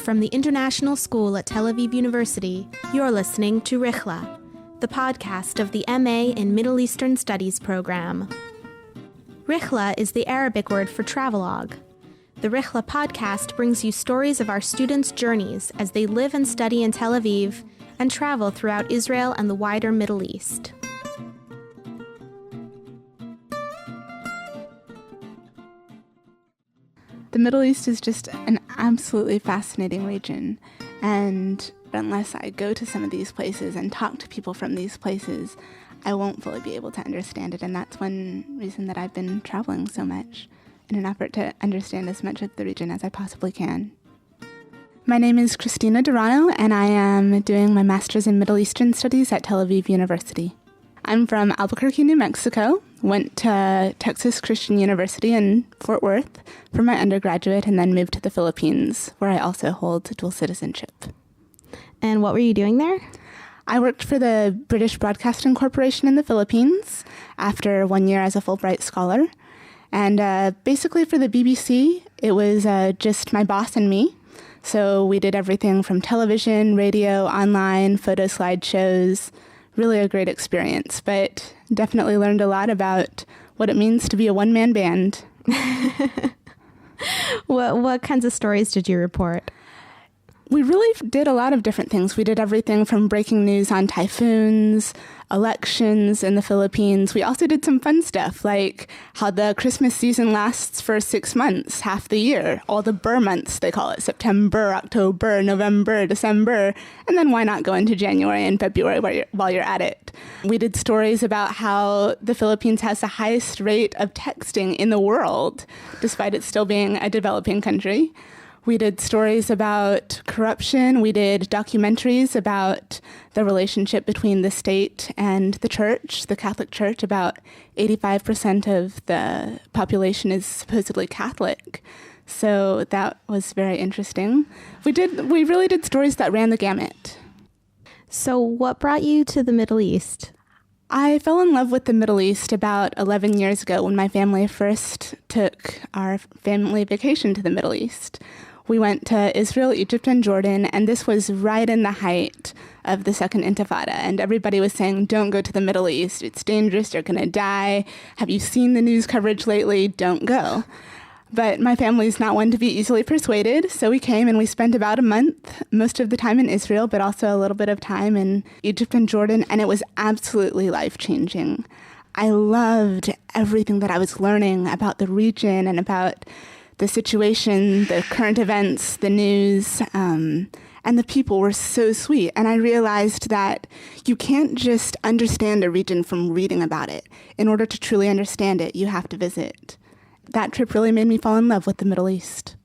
From the International School at Tel Aviv University, you're listening to Rihla, the podcast of the MA in Middle Eastern Studies program. Rihla is the Arabic word for travelogue. The Rihla Podcast brings you stories of our students' journeys as they live and study in Tel Aviv and travel throughout Israel and the wider Middle East. The Middle East is just an absolutely fascinating region, and unless I go to some of these places and talk to people from these places, I won't fully be able to understand it, and that's one reason that I've been traveling so much, in an effort to understand as much of the region as I possibly can. My name is Christina Durano, and I am doing my Master's in Middle Eastern Studies at Tel Aviv University. I'm from Albuquerque, New Mexico, went to Texas Christian University in Fort Worth for my undergraduate, and then moved to the Philippines, where I also hold dual citizenship. And what were you doing there? I worked for the British Broadcasting Corporation in the Philippines after 1 year as a Fulbright scholar. And basically for the BBC, it was just my boss and me. So we did everything from television, radio, online, photo slideshows. Really a great experience, but definitely learned a lot about what it means to be a one-man band. What kinds of stories did you report? We really did a lot of different things. We did everything from breaking news on typhoons, elections in the Philippines. We also did some fun stuff, like how the Christmas season lasts for 6 months, half the year. All the Burr months, they call it, September, October, November, December, and then why not go into January and February while you're at it. We did stories about how the Philippines has the highest rate of texting in the world, despite it still being a developing country. We did stories about corruption. We did documentaries about the relationship between the state and the church, the Catholic Church. About 85% of the population is supposedly Catholic. So that was very interesting. We really did stories that ran the gamut. So what brought you to the Middle East? I fell in love with the Middle East about 11 years ago when my family first took our family vacation to the Middle East. We went to Israel, Egypt, and Jordan, and this was right in the height of the Second Intifada. And everybody was saying, don't go to the Middle East. It's dangerous. You're going to die. Have you seen the news coverage lately? Don't go. But my family's not one to be easily persuaded. So we came and we spent about a month, most of the time in Israel, but also a little bit of time in Egypt and Jordan. And it was absolutely life-changing. I loved everything that I was learning about the region and about the situation, the current events, the news, and the people were so sweet. And I realized that you can't just understand a region from reading about it. In order to truly understand it, you have to visit. That trip really made me fall in love with the Middle East.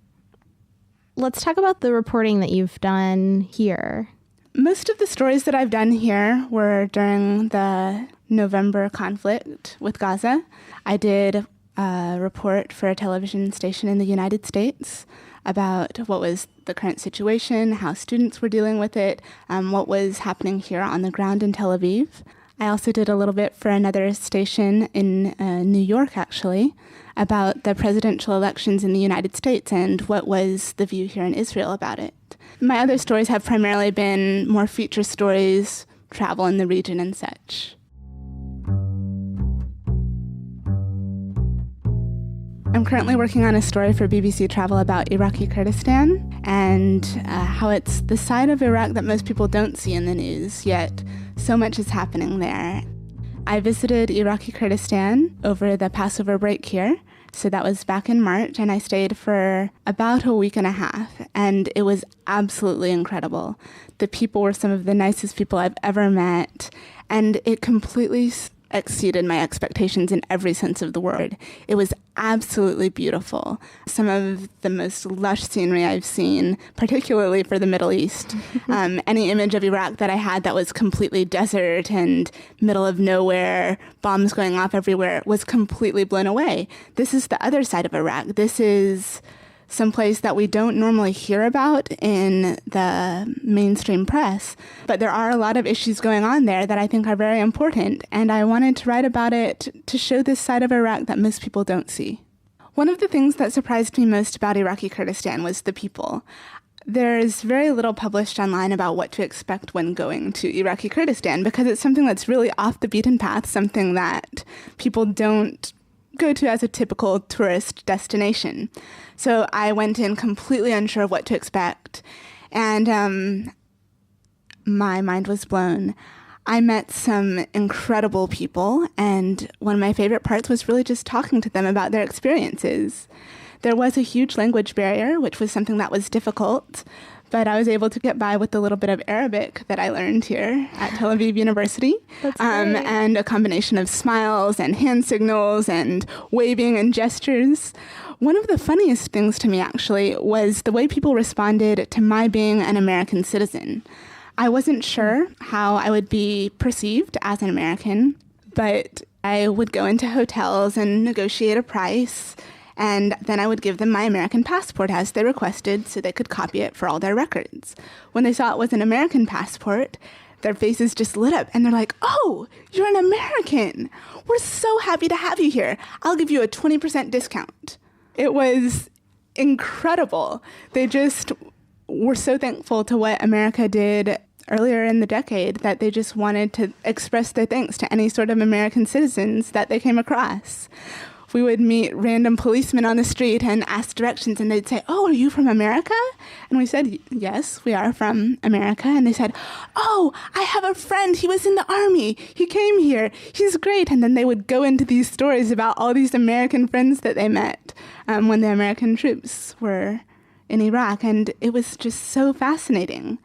Let's talk about the reporting that you've done here. Most of the stories that I've done here were during the November conflict with Gaza. I did a report for a television station in the United States about what was the current situation, how students were dealing with it, what was happening here on the ground in Tel Aviv. I also did a little bit for another station in New York, actually, about the presidential elections in the United States and what was the view here in Israel about it. My other stories have primarily been more feature stories, travel in the region and such. I'm currently working on a story for BBC Travel about Iraqi Kurdistan and how it's the side of Iraq that most people don't see in the news, yet so much is happening there. I visited Iraqi Kurdistan over the Passover break here, so that was back in March, and I stayed for about a week and a half, and it was absolutely incredible. The people were some of the nicest people I've ever met, and it completely exceeded my expectations in every sense of the word. It was absolutely beautiful. Some of the most lush scenery I've seen, particularly for the Middle East. Any image of Iraq that I had that was completely desert and middle of nowhere, bombs going off everywhere, was completely blown away. This is the other side of Iraq. This is someplace that we don't normally hear about in the mainstream press. But there are a lot of issues going on there that I think are very important, and I wanted to write about it to show this side of Iraq that most people don't see. One of the things that surprised me most about Iraqi Kurdistan was the people. There's very little published online about what to expect when going to Iraqi Kurdistan because it's something that's really off the beaten path, something that people don't go to as a typical tourist destination. So I went in completely unsure of what to expect, and my mind was blown. I met some incredible people, and one of my favorite parts was really just talking to them about their experiences. There was a huge language barrier, which was something that was difficult, but I was able to get by with the little bit of Arabic that I learned here at Tel Aviv University, and a combination of smiles and hand signals and waving and gestures. One of the funniest things to me, actually, was the way people responded to my being an American citizen. I wasn't sure how I would be perceived as an American, but I would go into hotels and negotiate a price, and then I would give them my American passport as they requested so they could copy it for all their records. When they saw it was an American passport, their faces just lit up, and they're like, "Oh, you're an American! We're so happy to have you here. I'll give you a 20% discount." It was incredible. They just were so thankful to what America did earlier in the decade that they just wanted to express their thanks to any sort of American citizens that they came across. We would meet random policemen on the street and ask directions, and they'd say, "Oh, are you from America?" And we said, "Yes, we are from America." And they said, "Oh, I have a friend. He was in the army. He came here. He's great." And then they would go into these stories about all these American friends that they met when the American troops were in Iraq. And it was just so fascinating.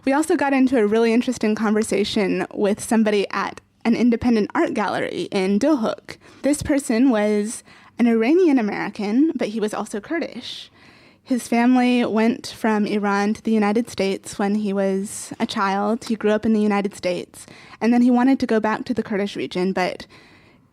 We also got into a really interesting conversation with somebody at an independent art gallery in Duhok. This person was an Iranian American, but he was also Kurdish. His family went from Iran to the United States when he was a child. He grew up in the United States, and then he wanted to go back to the Kurdish region, but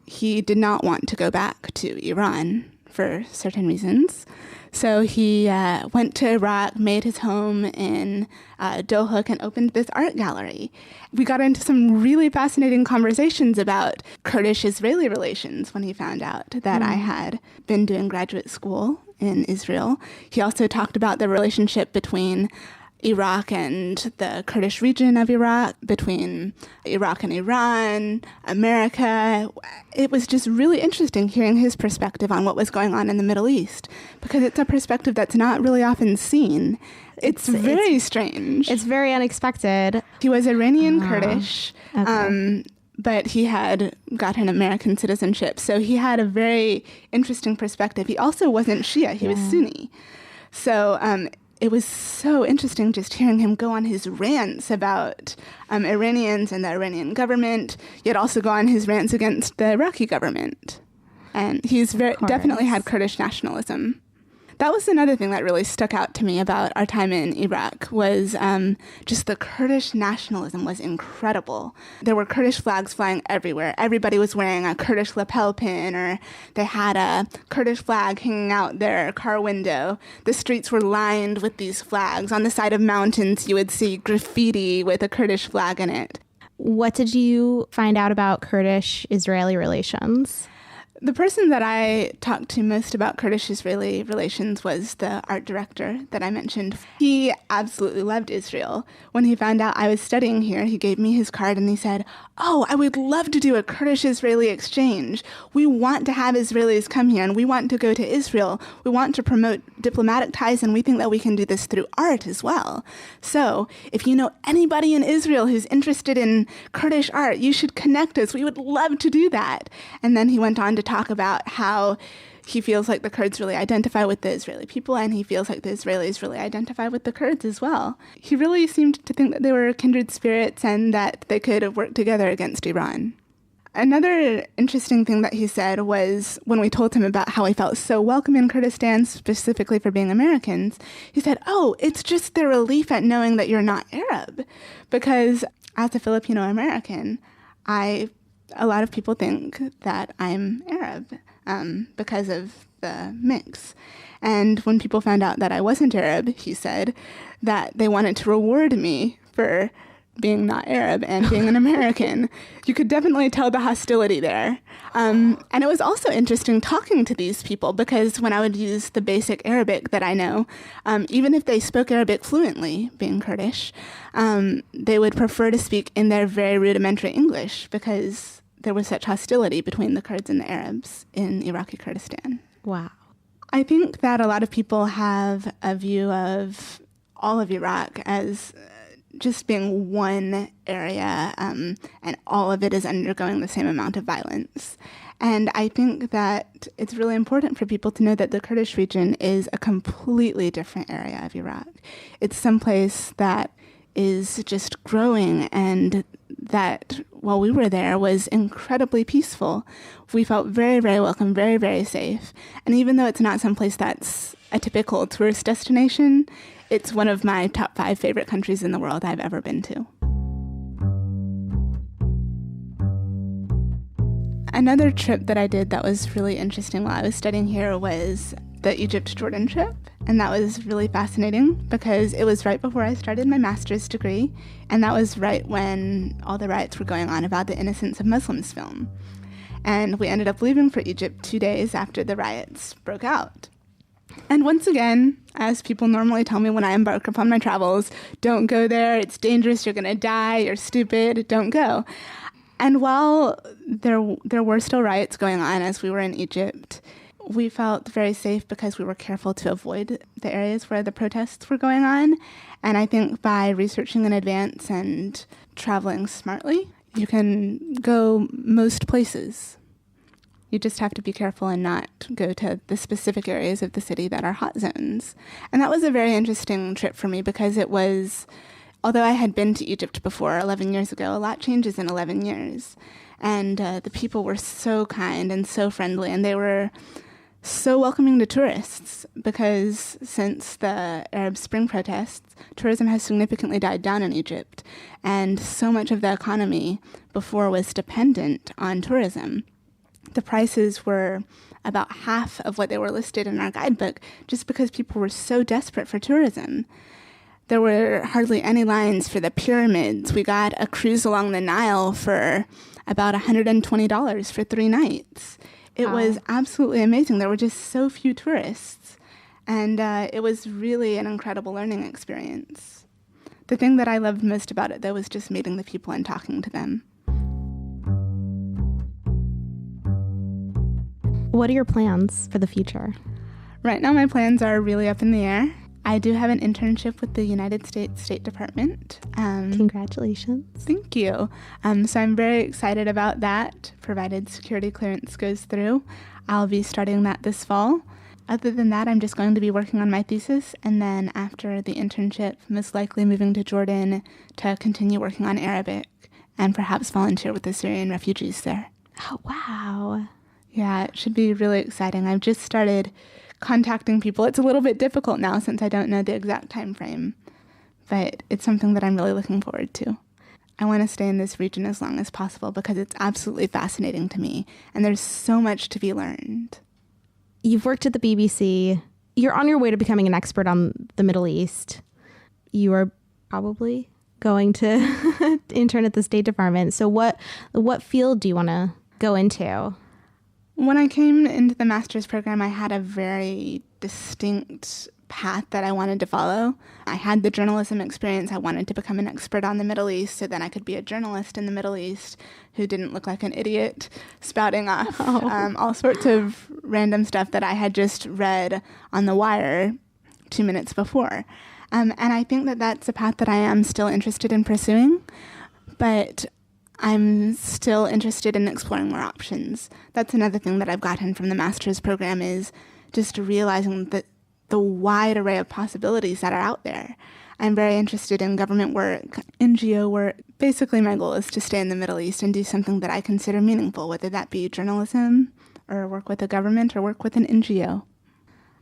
he did not want to go back to Iran for certain reasons. So he went to Iraq, made his home in Duhok, and opened this art gallery. We got into some really fascinating conversations about Kurdish-Israeli relations when he found out that I had been doing graduate school in Israel. He also talked about the relationship between Iraq and the Kurdish region of Iraq, between Iraq and Iran, America. It was just really interesting hearing his perspective on what was going on in the Middle East, because it's a perspective that's not really often seen. It's very strange. It's very unexpected. He was Iranian Kurdish, but he had gotten American citizenship, so he had a very interesting perspective. He also wasn't Shia, he was Sunni. So it was so interesting just hearing him go on his rants about Iranians and the Iranian government, yet also go on his rants against the Iraqi government. And he's definitely had Kurdish nationalism. That was another thing that really stuck out to me about our time in Iraq was just the Kurdish nationalism was incredible. There were Kurdish flags flying everywhere. Everybody was wearing a Kurdish lapel pin, or they had a Kurdish flag hanging out their car window. The streets were lined with these flags. On the side of mountains, you would see graffiti with a Kurdish flag in it. What did you find out about Kurdish-Israeli relations? The person that I talked to most about Kurdish-Israeli relations was the art director that I mentioned. He absolutely loved Israel. When he found out I was studying here, he gave me his card and he said, "Oh, I would love to do a Kurdish-Israeli exchange. We want to have Israelis come here and we want to go to Israel. We want to promote diplomatic ties and we think that we can do this through art as well. So if you know anybody in Israel who's interested in Kurdish art, you should connect us. We would love to do that." And then he went on to talk about how he feels like the Kurds really identify with the Israeli people, and he feels like the Israelis really identify with the Kurds as well. He really seemed to think that they were kindred spirits and that they could have worked together against Iran. Another interesting thing that he said was when we told him about how he felt so welcome in Kurdistan, specifically for being Americans, he said, "Oh, it's just the relief at knowing that you're not Arab." Because as a Filipino American, a lot of people think that I'm Arab because of the mix. And when people found out that I wasn't Arab, he said that they wanted to reward me for being not Arab and being an American. You could definitely tell the hostility there. And it was also interesting talking to these people, because when I would use the basic Arabic that I know, even if they spoke Arabic fluently, being Kurdish, they would prefer to speak in their very rudimentary English because there was such hostility between the Kurds and the Arabs in Iraqi Kurdistan. Wow. I think that a lot of people have a view of all of Iraq as just being one area, and all of it is undergoing the same amount of violence. And I think that it's really important for people to know that the Kurdish region is a completely different area of Iraq. It's someplace that is just growing, and that while we were there was incredibly peaceful. We felt very, very welcome, very, very safe. And even though it's not someplace that's a typical tourist destination, it's one of my top 5 favorite countries in the world I've ever been to. Another trip that I did that was really interesting while I was studying here was the Egypt-Jordan trip. And that was really fascinating because it was right before I started my master's degree. And that was right when all the riots were going on about the Innocence of Muslims film. And we ended up leaving for Egypt 2 days after the riots broke out. And once again, as people normally tell me when I embark upon my travels, don't go there, it's dangerous, you're going to die, you're stupid, don't go. And while there were still riots going on as we were in Egypt, we felt very safe because we were careful to avoid the areas where the protests were going on. And I think by researching in advance and traveling smartly, you can go most places. You just have to be careful and not go to the specific areas of the city that are hot zones. And that was a very interesting trip for me because it was, although I had been to Egypt before 11 years ago, a lot changes in 11 years. And the people were so kind and so friendly, and they were so welcoming to tourists because since the Arab Spring protests, tourism has significantly died down in Egypt. And so much of the economy before was dependent on tourism. The prices were about half of what they were listed in our guidebook just because people were so desperate for tourism. There were hardly any lines for the pyramids. We got a cruise along the Nile for about $120 for 3 nights. It was absolutely amazing. There were just so few tourists. And it was really an incredible learning experience. The thing that I loved most about it, though, was just meeting the people and talking to them. What are your plans for the future? Right now, my plans are really up in the air. I do have an internship with the United States State Department. Congratulations. Thank you. So I'm very excited about that, provided security clearance goes through. I'll be starting that this fall. Other than that, I'm just going to be working on my thesis, and then after the internship, most likely moving to Jordan to continue working on Arabic and perhaps volunteer with the Syrian refugees there. Oh, wow. Yeah, it should be really exciting. I've just started contacting people. It's a little bit difficult now since I don't know the exact time frame, but it's something that I'm really looking forward to. I want to stay in this region as long as possible because it's absolutely fascinating to me, and there's so much to be learned. You've worked at the BBC. You're on your way to becoming an expert on the Middle East. You are probably going to intern at the State Department. So what field do you want to go into? When I came into the master's program, I had a very distinct path that I wanted to follow. I had the journalism experience. I wanted to become an expert on the Middle East so then I could be a journalist in the Middle East who didn't look like an idiot spouting off all sorts of random stuff that I had just read on The Wire 2 minutes before. And I think that that's a path that I am still interested in pursuing, but I'm still interested in exploring more options. That's another thing that I've gotten from the master's program is just realizing that the wide array of possibilities that are out there. I'm very interested in government work, NGO work. Basically, my goal is to stay in the Middle East and do something that I consider meaningful, whether that be journalism or work with a government or work with an NGO.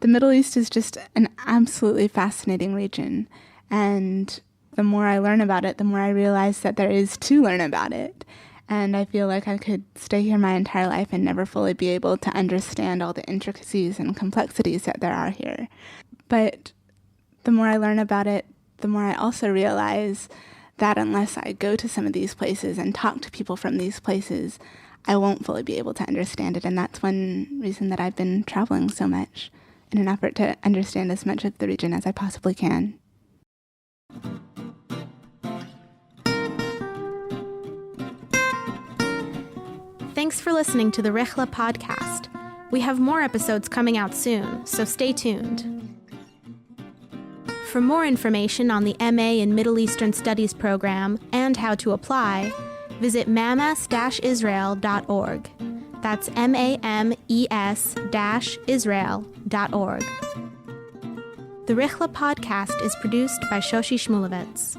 The Middle East is just an absolutely fascinating region, and the more I learn about it, the more I realize that there is to learn about it. And I feel like I could stay here my entire life and never fully be able to understand all the intricacies and complexities that there are here. But the more I learn about it, the more I also realize that unless I go to some of these places and talk to people from these places, I won't fully be able to understand it. And that's one reason that I've been traveling so much, in an effort to understand as much of the region as I possibly can. Thanks for listening to the Rihla Podcast. We have more episodes coming out soon, so stay tuned. For more information on the MA in Middle Eastern Studies program and how to apply, visit mames-israel.org. That's mames-israel.org. The Rihla Podcast is produced by Shoshi Shmulevitz.